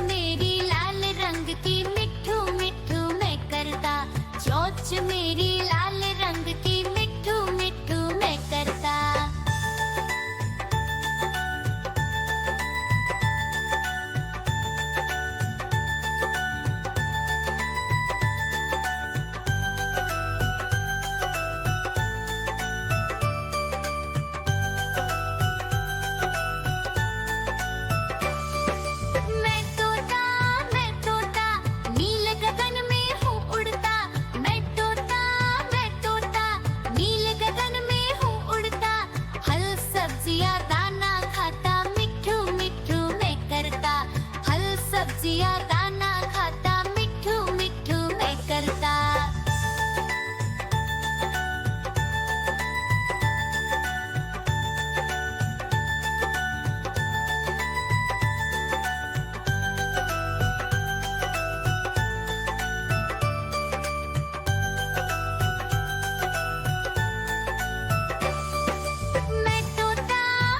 मेरी लाल रंग की मिठू मिठू मैं करता, चोंच मेरी लाल रंग की मिठू मिठू मैं करता। मैं तोता नील गगन में हूँ उड़ता। मैं तोता नील गगन में हूँ उड़ता। हल सब्जियाँ दाना खाता, मिठू मिठू मैं करता। हल सब्जियाँ दाना खाता, मिठू मिठू मैं करता।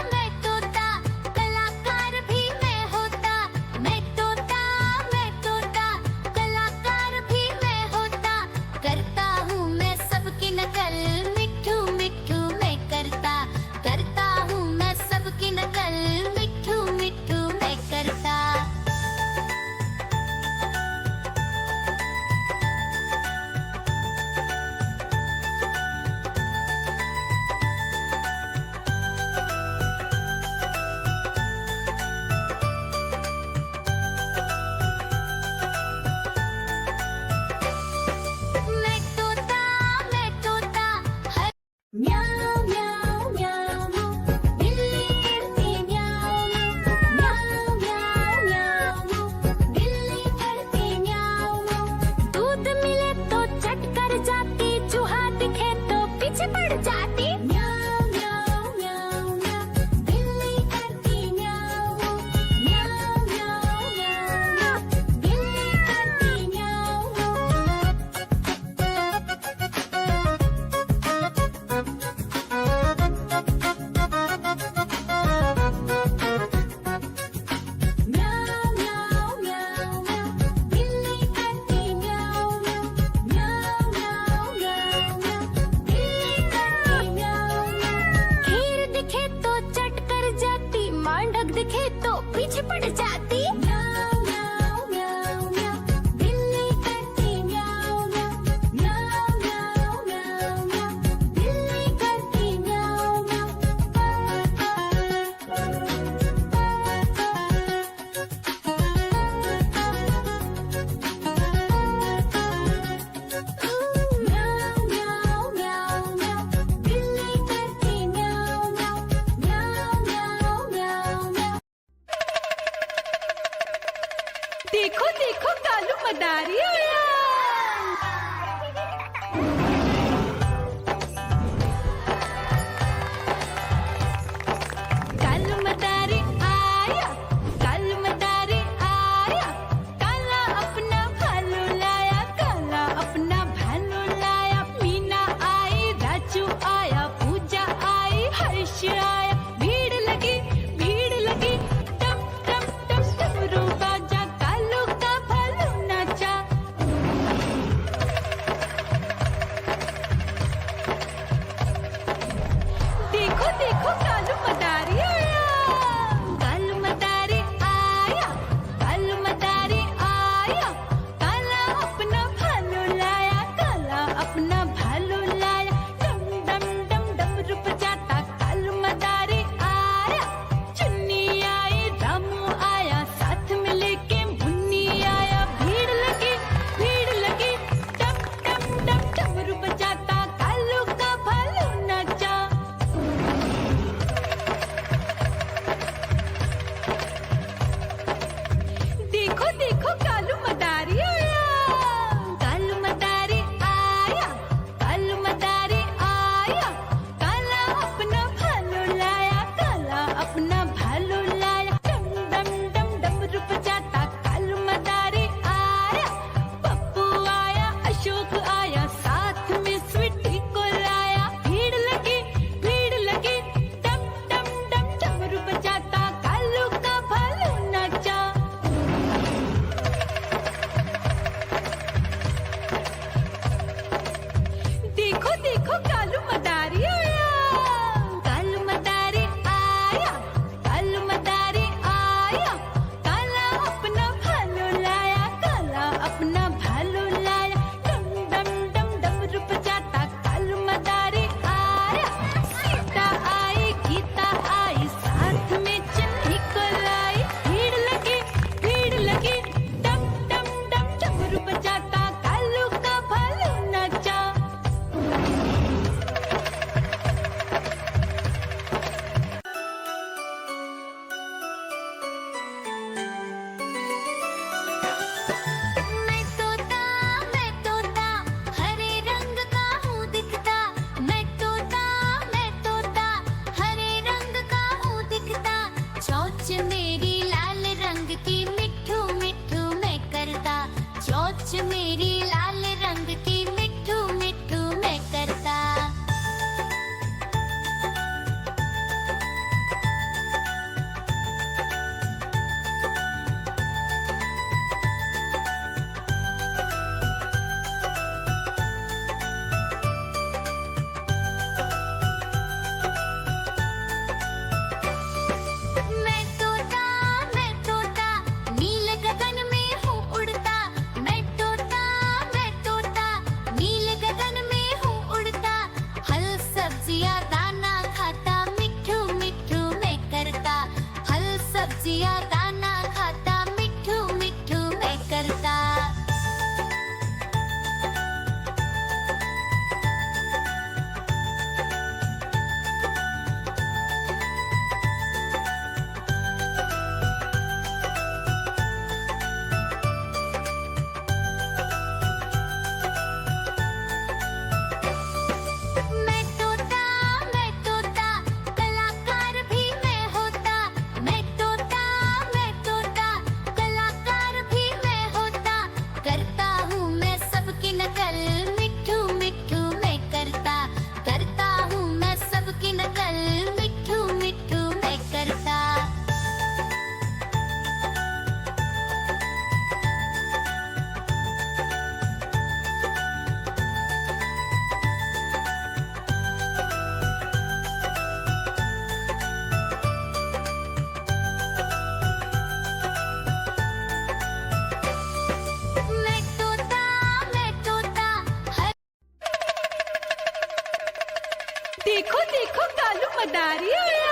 मैं तोता कलाकार भी मैं होता। मैं तोता कलाकार भी मैं होता। करता हूँ मैं सबकी नकल, मिठू मिठू मैं करता। करता हूँ मैं सबकी नकल, मिठू मिठू मैं करता। मैं तोता हर म्याऊं म्याऊं म्याऊं, बिल्ली करती म्याऊं म्याऊं म्याऊं म्याऊं, बिल्ली करती म्याऊं। दूध मिले तो चट कर जाती, चूहा दिखे तो पीछे पड़ जाती। म्याऊं म्याऊं म्याऊं म्याऊं, बिल्ली करती म्याऊं म्याऊं म्याऊं म्याऊं, बिल्ली करती म्याऊं। म्याऊं म्याऊं म्याऊं म्याऊं, बिल्ली करती म्याऊं म्याऊं म्याऊं म्याऊं म्याऊं म्याऊं, बिल्ली करती म्याऊं म्याऊं। खीर दिखे तो चट कर जाती, मांडक दिखे तो पीछे पड़ जाती। म्याऊं म्याऊं म्याऊं म्याऊं, बिल्ली करती म्याऊं म्याऊं म्याऊं म्याऊं म्याऊं म्याऊं, बिल्ली करती म्याऊं म्याऊं। म्याऊं म्याऊं म्याऊं म्याऊं, बिल्ली करती म्याऊं म्याऊं म्याऊं म्याऊं म्याऊं म्याऊं। देखो देखो कालू मदारी आया। कालू मदारी आया, कालू मदारी आया। काला अपना भालू लाया, काला अपना भालू लाया। मीना आई, राजू आया, पूजा आई, हर्ष आया। भीड़ लगी टम टम टम डमरू बाजा, कालू का भालू नाचा। मेरी लाल रंग की मिट्ठू मिट्ठू मैं करता, चोंच मेरी लाल रंग की मिट्ठू मिट्ठू मैं करता। मैं तोता नील गगन में हूँ उड़ता। मैं तोता नील गगन में हूँ उड़ता। फल सब्जियाँ दाना खाता, मिट्ठू मिट्ठू मैं करता। फल सब्जियाँ दाना खाता, मिट्ठू मिट्ठू मैं करता। मैं तोता कलाकार भी मैं होता। मैं तोता कलाकार भी मैं होता। करता हूँ मैं सबकी नकल, मिट्ठू मिट्ठू मैं करता। करता हूँ मैं सबकी नकल, मिट्ठू मिट्ठू मैं करता। मैं तोता हर देखो देखो कालू मदारी आया।